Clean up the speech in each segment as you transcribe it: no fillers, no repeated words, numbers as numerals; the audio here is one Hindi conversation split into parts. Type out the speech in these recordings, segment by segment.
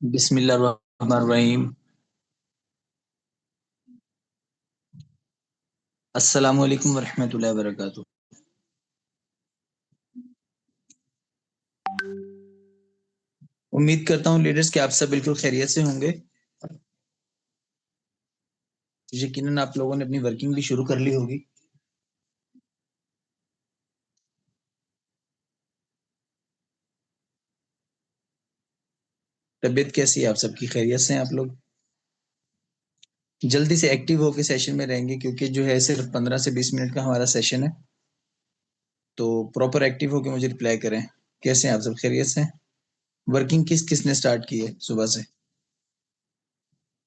बिस्मिल्लाहिर्रहमानिर्रहीम। अस्सलामु अलैकुम वरहमतुल्लाहि वबरकातुहू। उम्मीद करता हूँ लीडर्स कि आप सब बिल्कुल खैरियत से होंगे। यकीनन आप लोगों ने अपनी वर्किंग भी शुरू कर ली होगी। तबीयत कैसी है आप सबकी? खैरियत से हैं आप लोग? जल्दी से एक्टिव होकर सेशन में रहेंगे क्योंकि जो है सिर्फ 15 से 20 मिनट का हमारा सेशन है। तो प्रॉपर एक्टिव होकर मुझे रिप्लाई करें। कैसे हैं आप सब? खैरियत से हैं? वर्किंग किस किसने स्टार्ट की है सुबह से?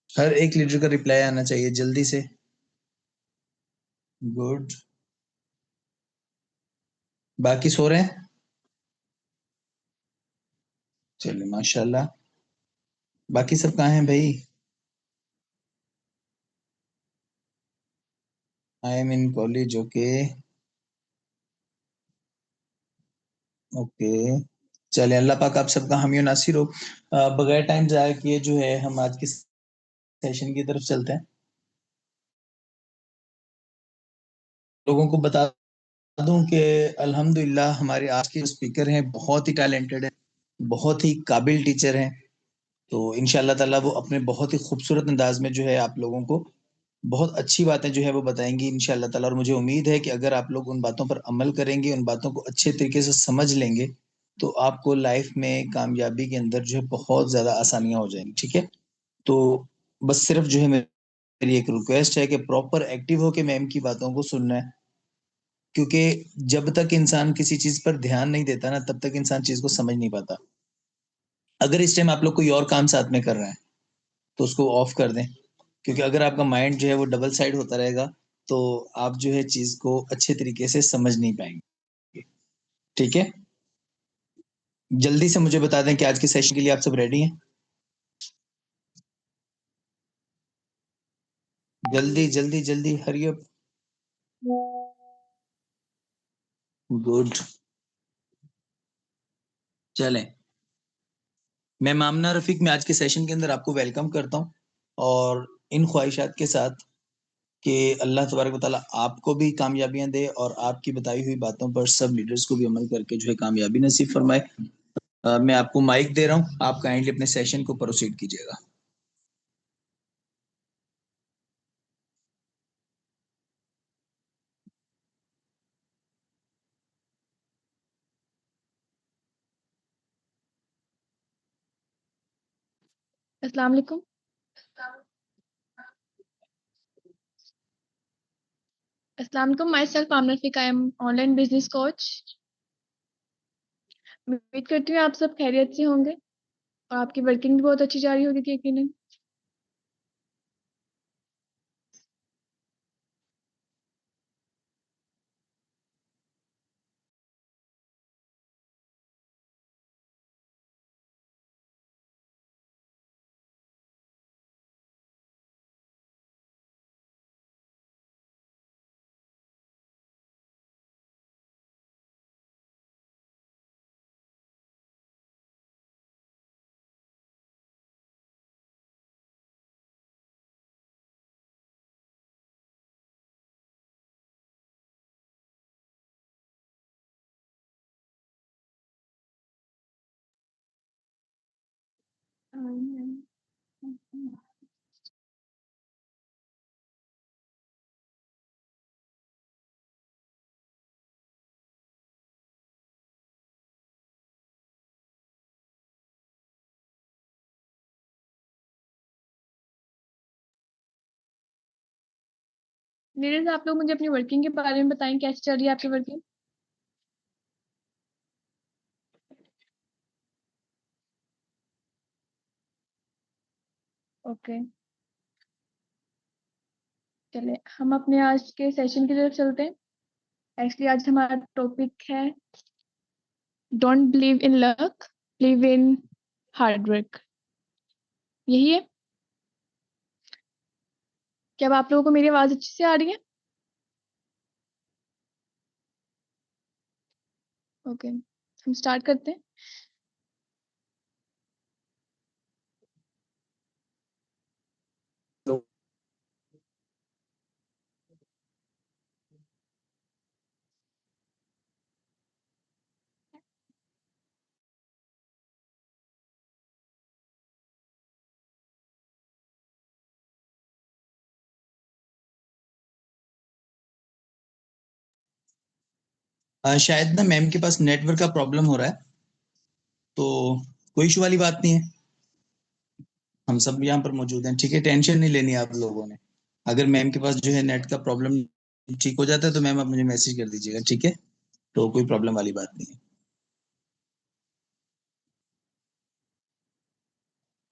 हर एक लीडर का रिप्लाई आना चाहिए जल्दी से। गुड। बाकी सो रहे हैं? चलिए माशाल्लाह। बाकी सब कहाँ हैं भाई? I am in college. Okay okay. चले, अल्लाह पाक आप सबका हामी और नासिर हो। बगैर टाइम जाया किए जो है हम आज के सेशन की तरफ चलते हैं। लोगों को बता दूं कि अल्हम्दुलिल्लाह हमारे आज के स्पीकर हैं बहुत ही टैलेंटेड हैं, बहुत ही काबिल टीचर हैं। तो इंशाल्लाह ताला वो अपने बहुत ही खूबसूरत अंदाज में जो है आप लोगों को बहुत अच्छी बातें जो है वो बताएंगी इंशाल्लाह ताला। और मुझे उम्मीद है कि अगर आप लोग उन बातों पर अमल करेंगे, उन बातों को अच्छे तरीके से समझ लेंगे, तो आपको लाइफ में कामयाबी के अंदर जो है बहुत ज्यादा आसानियां हो जाएंगी। ठीक है? तो बस सिर्फ जो है मेरी एक रिक्वेस्ट है कि प्रॉपर एक्टिव होके मैम की बातों को सुनना है। क्योंकि जब तक इंसान किसी चीज पर ध्यान नहीं देता ना, तब तक इंसान चीज को समझ नहीं पाता। अगर इस टाइम आप लोग कोई और काम साथ में कर रहे हैं तो उसको ऑफ कर दें। क्योंकि अगर आपका माइंड जो है वो डबल साइड होता रहेगा, तो आप जो है चीज को अच्छे तरीके से समझ नहीं पाएंगे। ठीक है? जल्दी से मुझे बता दें कि आज के सेशन के लिए आप सब रेडी हैं? जल्दी जल्दी जल्दी, हरी अप। गुड। चलें, मैं मामना रफीक में आज के सेशन के अंदर आपको वेलकम करता हूँ। और इन ख्वाहिशात के साथ कि अल्लाह तबारक व तआला आपको भी कामयाबियां दे और आपकी बताई हुई बातों पर सब लीडर्स को भी अमल करके जो है कामयाबी नसीब फरमाए। मैं आपको माइक दे रहा हूँ, आप काइंडली अपने सेशन को प्रोसीड कीजिएगा। अस्सलाम वालेकुम। अस्सलाम वालेकुम। Myself Amna Rafiq, I am online business coach. उम्मीद करती हूँ आप सब खैरियत से होंगे और आपकी वर्किंग भी बहुत अच्छी जा रही होगी यकीनन। लीडर्स, आप लोग मुझे अपनी वर्किंग के बारे में बताएं, कैसे चल रही है आपकी वर्किंग? ओके, चले हम अपने आज के सेशन की तरफ चलते हैं। एक्चुअली आज हमारा टॉपिक है don't believe in luck, believe in hard work. यही है। क्या अब आप लोगों को मेरी आवाज अच्छी से आ रही है? ओके, हम स्टार्ट करते हैं। शायद ना मैम के पास नेटवर्क का प्रॉब्लम हो रहा है, तो कोई इशू वाली बात नहीं है। हम सब यहाँ पर मौजूद हैं, ठीक है, टेंशन नहीं लेनी आप लोगों ने। अगर मैम के पास जो है नेट का प्रॉब्लम ठीक हो जाता है तो मैम आप मुझे मैसेज कर दीजिएगा, ठीक है। तो कोई प्रॉब्लम वाली बात नहीं है।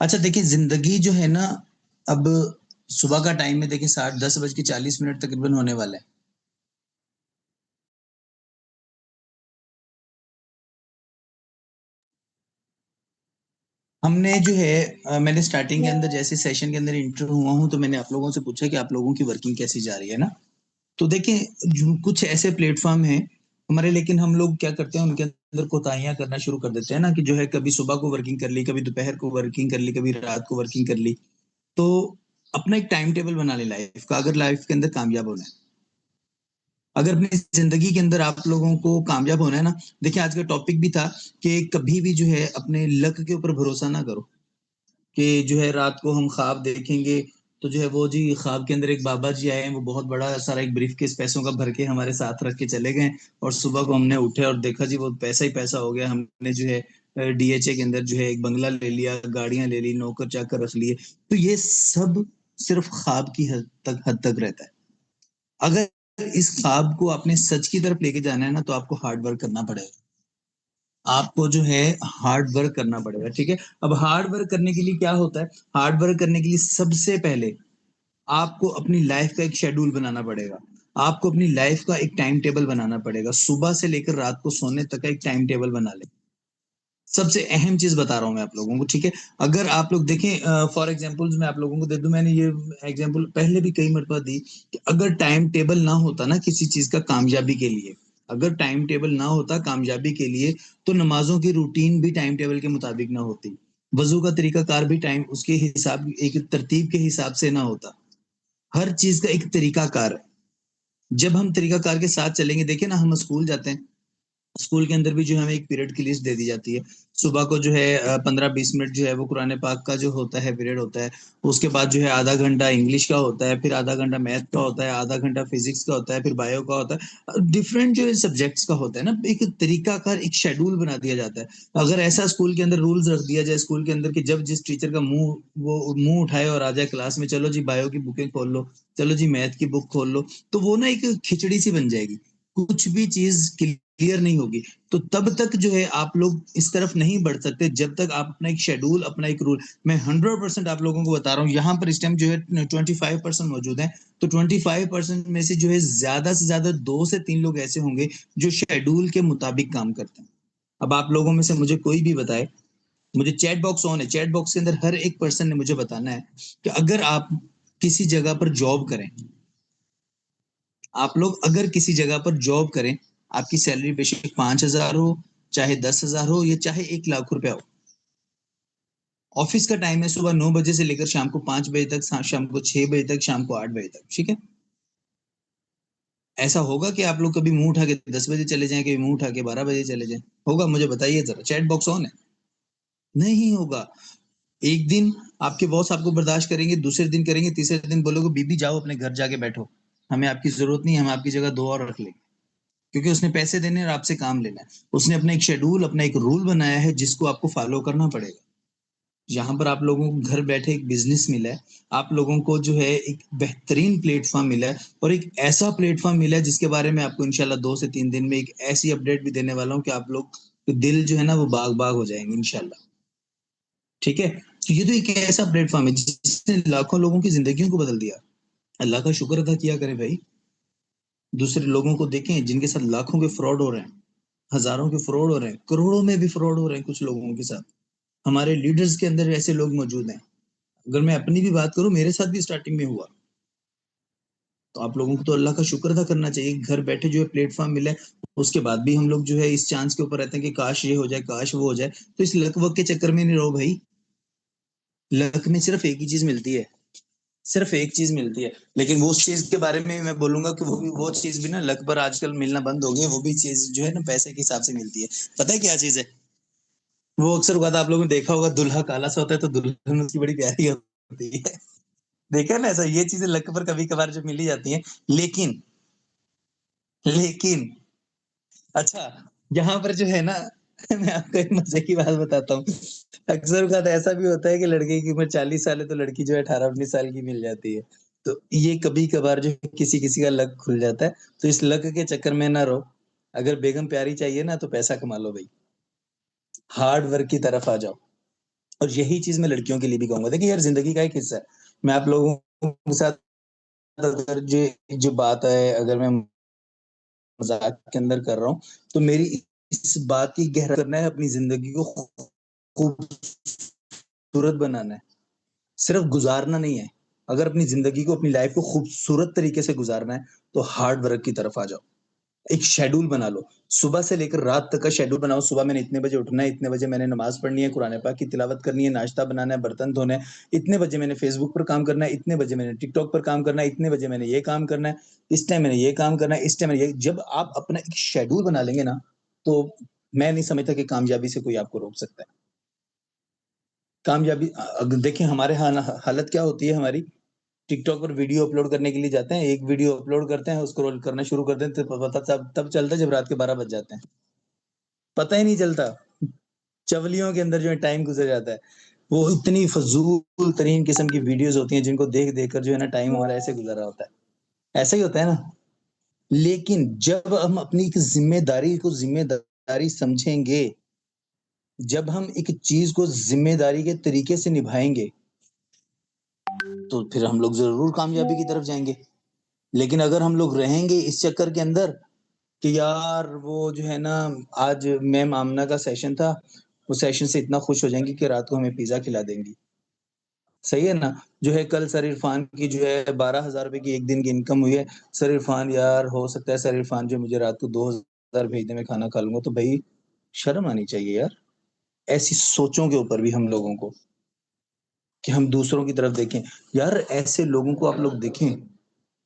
अच्छा देखिए, जिंदगी जो है ना, अब सुबह का टाइम में देखिए 10:40 तकरीबन होने वाला है। हमने जो है मैंने स्टार्टिंग के अंदर जैसे सेशन के अंदर इंटर हुआ हूँ तो मैंने आप लोगों से पूछा कि आप लोगों की वर्किंग कैसी जा रही है ना। तो देखें, कुछ ऐसे प्लेटफॉर्म हैं हमारे, लेकिन हम लोग क्या करते हैं उनके अंदर कोताहियां करना शुरू कर देते हैं ना, कि जो है कभी सुबह को वर्किंग कर ली, कभी दोपहर को वर्किंग कर ली, कभी रात को वर्किंग कर ली। तो अपना एक टाइम टेबल बना ले लाइफ का, अगर लाइफ के अंदर कामयाब होना है, अगर अपनी जिंदगी के अंदर आप लोगों को कामयाब होना है ना। देखिए आज का टॉपिक भी था कि कभी भी जो है अपने लक के ऊपर भरोसा ना करो, कि जो है रात को हम ख्वाब देखेंगे तो जो है वो जी ख्वाब के अंदर एक बाबा जी आए हैं, वो बहुत बड़ा सारा एक ब्रीफ केस पैसों का भर के हमारे साथ रख के चले गए, और सुबह को हमने उठे और देखा जी वो पैसा ही पैसा हो गया। हमने जो है डीएचए के अंदर जो है एक बंगला ले लिया, गाड़ियां ले ली, नौकर चाकर रख लिए। तो ये सब सिर्फ ख्वाब की हद तक रहता है। अगर इस ख्वाब को अपने सच की तरफ लेके जाना है ना, तो आपको हार्ड वर्क करना पड़ेगा। आपको जो है हार्ड वर्क करना पड़ेगा, ठीक है। अब हार्ड वर्क करने के लिए क्या होता है? हार्ड वर्क करने के लिए सबसे पहले आपको अपनी लाइफ का एक शेड्यूल बनाना पड़ेगा। आपको अपनी लाइफ का एक टाइम टेबल बनाना पड़ेगा। सुबह से लेकर रात को सोने तक का एक टाइम टेबल बना ले। सबसे अहम चीज बता रहा हूं मैं आप लोगों को, ठीक है। अगर आप लोग देखें, फॉर एग्जांपल्स मैं आप लोगों को दे दूं, मैंने ये एग्जांपल पहले भी कई मरतबा दी, कि अगर टाइम टेबल ना होता ना किसी चीज का कामयाबी के लिए, अगर टाइम टेबल ना होता कामयाबी के लिए, तो नमाजों की रूटीन भी टाइम टेबल के मुताबिक ना होती। वजू का तरीकाकार भी टाइम उसके हिसाब, एक तरतीब के हिसाब से ना होता। हर चीज का एक तरीकाकार है। जब हम तरीकाकार के साथ चलेंगे, देखिए ना, हम स्कूल जाते हैं, स्कूल के अंदर भी जो है हमें एक पीरियड की लिस्ट दे दी जाती है। सुबह को जो है 15-20 मिनट जो है वो कुरान पाक का जो होता है पीरियड होता है। उसके बाद जो है आधा घंटा इंग्लिश का होता है, फिर आधा घंटा मैथ का होता है, आधा घंटा फिजिक्स का होता है, फिर बायो का होता है। डिफरेंट जो है सब्जेक्ट्स का होता है ना, एक तरीकाकार एक शेड्यूल बना दिया जाता है। अगर ऐसा स्कूल के अंदर रूल्स रख दिया जाए स्कूल के अंदर, कि जब जिस टीचर का मुंह उठाए और आ जाए क्लास में, चलो जी बायो की बुकें खोल लो, चलो जी मैथ की बुक खोल लो, तो वो ना एक खिचड़ी सी बन जाएगी। कुछ भी चीज क्लियर नहीं होगी। तो तब तक जो है आप लोग इस तरफ नहीं बढ़ सकते जब तक आप अपना एक शेड्यूल, अपना एक रूल। मैं 100% आप लोगों को बता रहा हूँ, यहाँ पर इस टाइम जो है 25% मौजूद है। तो 25% में से जो है ज्यादा से ज्यादा 2 से 3 लोग ऐसे होंगे जो शेड्यूल के मुताबिक काम करते हैं। अब आप लोगों में से मुझे कोई भी बताए, मुझे चैट बॉक्स ऑन है, चैट बॉक्स के अंदर हर एक पर्सन ने मुझे बताना है कि अगर आप किसी जगह पर जॉब करें, आप लोग अगर किसी जगह पर जॉब करें, आपकी सैलरी बेशक 5,000 हो, चाहे 10,000 हो, या चाहे 1 लाख रुपया हो। ऑफिस का टाइम है सुबह 9 बजे से लेकर शाम को 5 बजे तक, शाम को 6 बजे तक, शाम को 8 बजे तक, ठीक है। ऐसा होगा कि आप लोग कभी मुंह उठा के 10 बजे चले जाएं, कभी मुंह उठा के 12 बजे चले जाएं? होगा? मुझे बताइए जरा, चैट बॉक्स ऑन है। नहीं होगा। एक दिन आपके बॉस आपको बर्दाश्त करेंगे, दूसरे दिन करेंगे, तीसरे दिन बोलोगे बीबी जाओ अपने घर जाके बैठो, हमें आपकी जरूरत नहीं है, हम आपकी जगह दो और रख लेंगे। क्योंकि उसने पैसे देने और आपसे काम लेना है। उसने अपना एक शेड्यूल, अपना एक रूल बनाया है जिसको आपको फॉलो करना पड़ेगा। यहाँ पर आप लोगों को घर बैठे एक बिजनेस मिला है, आप लोगों को जो है एक बेहतरीन प्लेटफॉर्म मिला है, और एक ऐसा प्लेटफॉर्म मिला है जिसके बारे में आपको इंशाल्लाह 2 से 3 दिन में एक ऐसी अपडेट भी देने वाला हूँ कि आप लोग तो दिल जो है ना वो बाग बाग हो जाएंगे इंशाल्लाह, ठीक है। तो ये तो एक ऐसा प्लेटफॉर्म है जिसने लाखों लोगों की जिंदगियों को बदल दिया। अल्लाह का शुक्र अदा किया करें भाई। दूसरे लोगों को देखें जिनके साथ लाखों के फ्रॉड हो रहे हैं, हजारों के फ्रॉड हो रहे हैं, करोड़ों में भी फ्रॉड हो रहे हैं कुछ लोगों के साथ। हमारे लीडर्स के अंदर ऐसे लोग मौजूद हैं। अगर मैं अपनी भी बात करूं, मेरे साथ भी स्टार्टिंग में हुआ। तो आप लोगों को तो अल्लाह का शुक्र अदा करना चाहिए, घर बैठे जो है प्लेटफॉर्म मिला है। उसके बाद भी हम लोग जो है इस चांस के ऊपर रहते हैं कि काश ये हो जाए, काश वो हो जाए। तो इस लक वक के चक्कर में नहीं रहो भाई। लक में सिर्फ एक ही चीज मिलती है, सिर्फ एक चीज मिलती है। लेकिन वो उस चीज के बारे में मैं बोलूंगा कि वो चीज भी ना लक पर आजकल मिलना बंद हो गई है। वो भी चीज जो है ना पैसे के हिसाब से मिलती है। पता है क्या चीज है? वो अक्सर बात आप लोगों ने देखा होगा, दुल्हा काला सा होता है तो दुल्हन उसकी बड़ी प्यारी होती है। देखा है ना, ऐसा ये चीजें लक पर कभी कभार जो मिली जाती हैं। लेकिन लेकिन अच्छा, यहाँ पर जो है ना मैं आपको एक मज़े की बात बताता हूँ। अक्सर बात ऐसा भी होता है कि लड़के की उम्र 40 साल है तो लड़की जो है 18-19 साल की मिल जाती है। तो ये कभी-कभार जो है किसी-किसी का लक खुल जाता है, तो इस लक के चक्कर में ना रहो। अगर बेगम प्यारी चाहिए ना तो पैसा कमा लो भई। हार्ड वर्क की तरफ आ जाओ। और यही चीज़ मैं लड़कियों के लिए भी कहूँगा। देखिए यार ज़िंदगी का एक हिस्सा है। मैं आप लोगों के साथ अगर जो बात है अगर मैं मज़ाक के अंदर कर रहा हूँ, तो मेरी इस बात की गहरा करना है अपनी ज़िंदगी को खूबसूरत बनाना है, सिर्फ़ गुज़ारना नहीं है। अगर अपनी ज़िंदगी को, अपनी लाइफ़ को खूबसूरत तरीके से गुज़ारना है, तो हार्ड वर्क की तरफ आ जाओ। एक शेड्यूल बना लो, सुबह से लेकर रात तक का शेड्यूल बनाओ, सुबह मैंने इतने बजे उठना है, इतने बजे मैंने नमाज़ पढ़नी है, कुरान पाक की तिलावत करनी है, नाश्ता बनाना है, बर्तन धोने हैं, इतने बजे मैंने फ़ेसबुक पर काम करना है, इतने बजे मैंने टिकटॉक पर काम करना है, इतने बजे मैंने ये काम करना है, इस टाइम मैंने ये काम करना है, इस टाइम मैंने ये जब आप अपना एक शेड्यूल बना लेंगे ना, तो मैं नहीं समझता कि कामयाबी से कोई आपको रोक सकता है। कामयाबी देखिए हमारे यहाँ ना हालत क्या होती है हमारी, टिकटॉक पर वीडियो अपलोड करने के लिए जाते हैं, एक वीडियो अपलोड करते हैं, उसको रोल करना शुरू कर देते हैं, तो पता तब चलता है जब रात के 12 बज जाते हैं। पता ही नहीं चलता। चवलियों के अंदर जो है टाइम गुज़र जाता है। वो इतनी फ़ज़ूल तरीन किस्म की वीडियोज़ होती हैं जिनको देख-देख कर जो है ना टाइम हमारा ऐसे गुज़र रहा होता है। ऐसा ही होता है ना? लेकिन जब हम अपनी एक ज़िम्मेदारी को ज़िम्मेदारी समझेंगे, जब हम एक चीज़ को ज़िम्मेदारी के तरीके से निभाएँगे, तो फिर हम लोग ज़रूर कामयाबी की तरफ जाएँगे। लेकिन अगर हम लोग रहेंगे इस चक्कर के अंदर कि यार वो जो है ना आज मैम आमना का सेशन था, वो सेशन से इतना खुश हो जाएँगी कि रात को हमें पिज़्ज़ा खिला देंगी। सही है ना? जो है कल सर इरफान की जो है ₹12,000 की 1 दिन की इनकम हुई है। सर इरफान यार हो सकता है सर इरफान जो मुझे रात को 2,000 भेज दे, मैं खाना खा लूँगा। तो भई शर्म आनी चाहिए यार, ऐसी सोचों के ऊपर भी हम लोगों को, कि हम दूसरों की तरफ देखें। यार ऐसे लोगों को आप लोग देखें,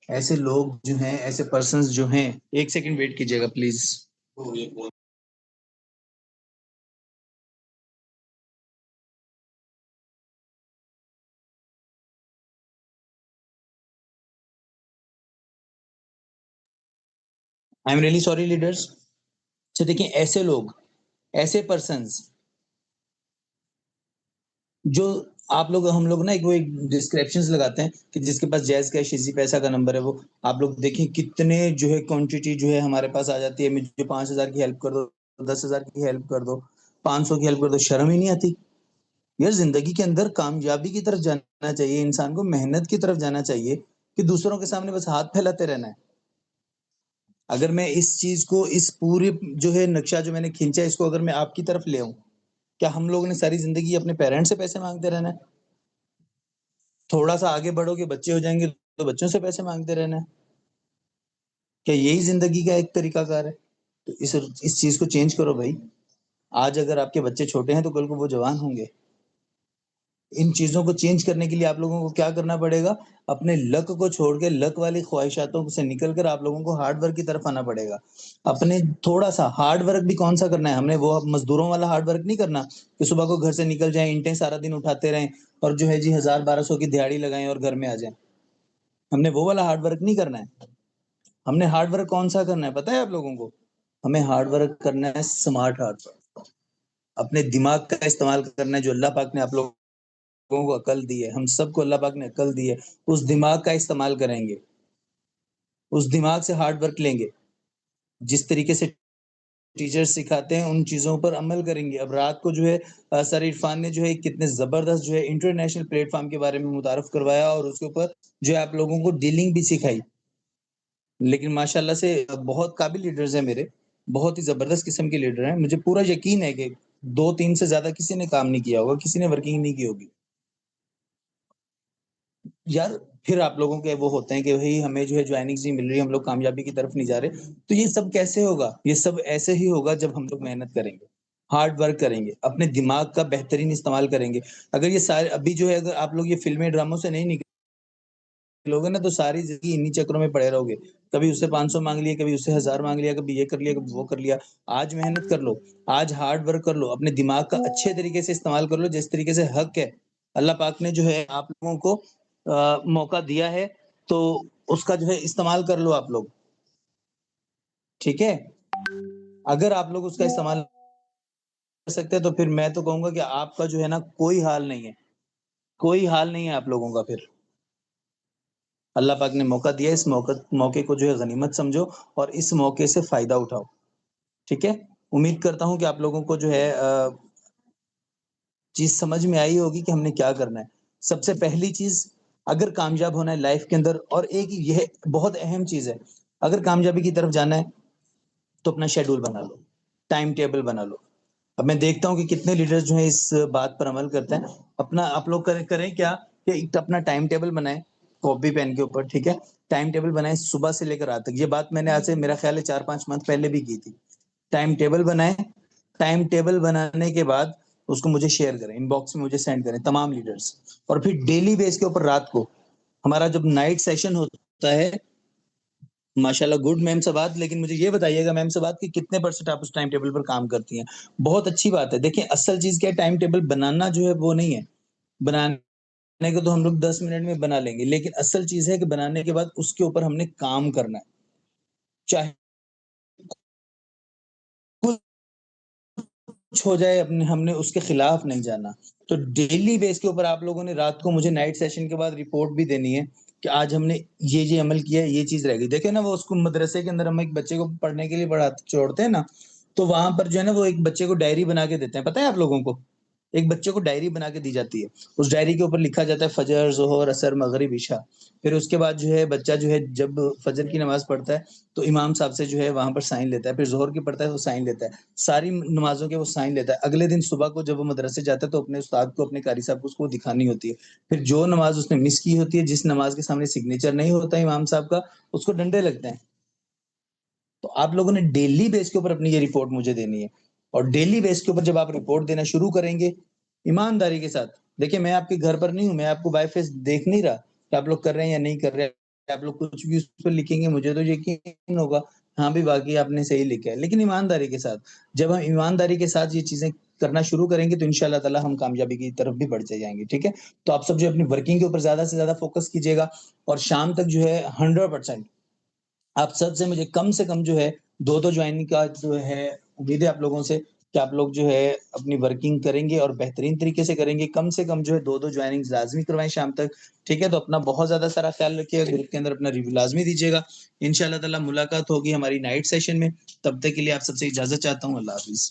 ऐसे लोग जो हैं, ऐसे पर्सन्स जो हैं 1 सेकंड वेट कीजिएगा please. I am really sorry leaders. अच्छा देखिए ऐसे लोग, ऐसे पर्सन्स जो आप लोग हम लोग ना एक डिस्क्रिप्शंस लगाते हैं कि जिसके पास जैज़ कैश इज़ी पैसा का नंबर है वो, आप लोग देखिए कितने जो है क्वांटिटी जो है हमारे पास आ जाती है, मुझे 5,000 की हेल्प कर दो, 10,000 की हेल्प कर दो, 500 की हेल्प कर दो, शर्म ही नहीं आती। यार ज़िंदगी के अंदर कामयाबी की तरफ जाना चाहिए, इंसान को मेहनत की तरफ जाना चाहिए कि दूसरों के सामने बस हाथ फैलाते रहना है। अगर मैं इस चीज़ को इस पूरे जो है नक्शा जो मैंने खींचा है इसको अगर मैं आपकी तरफ ले आऊँ, क्या हम लोगों ने सारी ज़िंदगी अपने पेरेंट्स से पैसे माँगते रहना है? थोड़ा-सा आगे बढ़ोगे, बच्चे हो जाएँगे, तो बच्चों से पैसे माँगते रहना है। क्या यही ज़िंदगी का एक तरीकाकार है? तो इस चीज़ को चेंज करो भई। आज अगर आपके बच्चे छोटे हैं, तो कल को वो जवान होंगे। इन चीज़ों को चेंज करने के लिए आप लोगों को क्या करना पड़ेगा? अपने लक को छोड़ के लक वाली ख्वाहिशातों से निकल कर आप लोगों को हार्ड वर्क की तरफ आना पड़ेगा। अपने थोड़ा-सा हार्ड वर्क भी कौन-सा करना है? हमने वो मज़दूरों वाला हार्ड वर्क नहीं करना कि सुबह को घर से निकल जाएँ, ईंटें सारा दिन उठाते रहें और जो है जी 1000-1200 की दिहाड़ी लगाएँ और घर में आ जाएँ। हमने वो वाला हार्ड वर्क नहीं करना है। हमने हार्ड वर्क कौन-सा करना है पता है आप लोगों को? हमें हार्ड वर्क करना है स्मार्ट हार्ड वर्क। अपने दिमाग का इस्तेमाल करना है जो अल्लाह पाक ने आप लोगों को अकल दी है। हम सबको अल्लाह पाक ने अकल दी है। उस दिमाग का इस्तेमाल करेंगे। उस दिमाग से हार्ड वर्क लेंगे। जिस तरीके से टीचर्स सिखाते हैं उन चीज़ों पर अमल करेंगे। अब रात को जो है सर इरफान ने जो है कितने ज़बरदस्त जो है इंटरनेशनल प्लेटफ़ॉर्म के बारे में मुतारिफ़ करवाया और उसके ऊपर जो है आप लोगों को डीलिंग भी सिखाई। लेकिन माशाल्लाह से बहुत काबिल लीडर्स हैं मेरे, बहुत ही ज़बरदस्त किस्म के लीडर हैं। मुझे पूरा यकीन है कि 2-3 से ज़्यादा किसी ने काम नहीं किया होगा, किसी ने वर्किंग नहीं की होगी। यार फिर आप लोगों के वो होते हैं कि भई हमें जो है जॉइनिंग्स नहीं मिल रही, हम लोग कामयाबी की तरफ नहीं जा रहे। तो ये सब कैसे होगा? ये सब ऐसे ही होगा जब हम लोग मेहनत करेंगे, हार्ड वर्क करेंगे, अपने दिमाग का बेहतरीन इस्तेमाल करेंगे। अगर ये सारे अभी जो है अगर आप लोग ये फ़िल्में, ड्रामों से नहीं निकलोगे ना तो सारी ज़िंदगी इन्हीं चक्करों में पड़े रहोगे। कभी उससे 500 माँग लिए, कभी उससे 1000 माँग लिया, कभी ये कर लिया, कभी वो कर लिया। आज मेहनत कर लो, आज हार्ड वर्क कर लो, अपने दिमाग का अच्छे तरीके से इस्तेमाल कर लो जिस तरीके से हक है। अल्लाह पाक ने जो है आप लोगों को मौका दिया है, तो उसका जो है इस्तेमाल कर लो आप लोग, ठीक है? अगर आप लोग उसका इस्तेमाल कर सकते हैं तो फिर मैं तो कहूँगा कि आपका जो है ना कोई हाल नहीं है। कोई हाल नहीं है आप लोगों का फिर। अल्लाह पाक ने मौका दिया है, इस मौके को जो है गनीमत समझो और इस मौके से फ़ायदा उठाओ, ठीक है? उम्मीद करता हूँ कि आप लोगों को जो है चीज़ समझ में आई होगी कि हमने क्या करना है। सबसे पहली चीज़ अगर कामयाब होना है लाइफ़ के अंदर और एक यह बहुत अहम चीज़ है, अगर कामयाबी की तरफ जाना है तो अपना शेड्यूल बना लो, टाइम टेबल बना लो। अब मैं देखता हूँ कि कितने लीडर्स जो हैं इस बात पर अमल करते हैं। अपना आप लोग करें क्या कि एक अपना टाइम टेबल बनाएँ, कॉपी पेन के ऊपर, ठीक है? टाइम टेबल बनाएँ सुबह से लेकर रात तक। ये बात मैंने आज से मेरा ख़्याल है 4-5 मंथ पहले भी की थी। टाइम टेबल बनाएँ, टाइम टेबल बनाने के बाद उसको मुझे शेयर करें, इनबॉक्स में मुझे सेंड करें तमाम लीडर्स और फिर डेली बेस के ऊपर रात को हमारा जब नाइट सेशन होता है माशाल्लाह गुड मैम से बात, लेकिन मुझे ये बताइएगा मैम से बात कि कितने परसेंट आप उस टाइम टेबल पर काम करती हैं? बहुत अच्छी बात है। देखिए असल चीज़ क्या है टाइम टेबल बनाना जो है वो नहीं है। बनाने को तो हम लोग 10 मिनट में बना लेंगे, लेकिन असल चीज़ है कि बनाने के बाद उसके ऊपर हमने काम करना है। चाहे कुछ हो जाए अपने हमने उसके खिलाफ नहीं जाना। तो डेली बेस के ऊपर आप लोगों ने रात को मुझे नाइट सेशन के बाद रिपोर्ट भी देनी है कि आज हमने ये अमल किया है, ये चीज़ रह गई। देखिए ना वो उसको मदरसे के अंदर हम एक बच्चे को पढ़ने के लिए छोड़ते हैं ना, तो वहाँ पर जो है ना वो एक बच्चे को डायरी बना के देते हैं, पता है आप लोगों को? एक बच्चे को डायरी बना के दी जाती है। उस डायरी के ऊपर लिखा जाता है फ़जर, ज़ोहर, असर, मगरिब, इशा। फिर उसके बाद जो है बच्चा जो है जब फ़जर की नमाज़ पढ़ता है, तो इमाम साहब से जो है वहाँ पर साइन लेता है। फिर ज़ोहर की पढ़ता है तो साइन लेता है। सारी नमाज़ों के वो साइन लेता है। अगले दिन सुबह को जब वो मदरसे जाता है तो अपने उस्ताद को, अपने कारी साहब को उसको दिखानी होती है। फिर जो नमाज़ उसने मिस की होती है, जिस नमाज़ के सामने सिग्नेचर नहीं होता इमाम साहब का, उसको डंडे लगते हैं। तो आप लोगों ने डेली बेस के ऊपर अपनी ये रिपोर्ट मुझे देनी है और डेली बेस के ऊपर जब आप रिपोर्ट देना शुरू करेंगे, ईमानदारी के साथ, देखिए मैं आपके घर पर नहीं हूँ, मैं आपको बाय फेस देख नहीं रहा कि आप लोग कर रहे हैं या नहीं कर रहे हैं। आप लोग कुछ भी उस पे लिखेंगे मुझे तो यकीन होगा, हाँ भी वाक़ई आपने सही लिखा है। लेकिन ईमानदारी के साथ, जब हम ईमानदारी के साथ ये चीज़ें करना शुरू करेंगे तो इंशाअल्लाह ताला हम कामयाबी की तरफ भी बढ़ते जाएँगे, ठीक है? तो आप सब जो अपनी वर्किंग के ऊपर ज़्यादा से ज़्यादा फ़ोकस कीजिएगा और शाम तक जो है 100% आप सबसे मुझे कम से कम जो है 2-2 जॉइनिंग का जो है उम्मीद है आप लोगों से कि आप लोग जो है अपनी वर्किंग करेंगे और बेहतरीन तरीके से करेंगे। कम से कम जो है 2-2 जॉइनिंग्स लाज़मी करवाएँ शाम तक, ठीक है? तो अपना बहुत ज़्यादा सारा ख़्याल रखिएगा, ग्रुप के अंदर अपना रिव्यू लाज़मी दीजिएगा। इंशाअल्लाह ताला मुलाकात होगी हमारी नाइट सेशन में, तब तक के लिए आप सबसे इजाज़त चाहता हूँ। अल्लाह हाफ़िज़।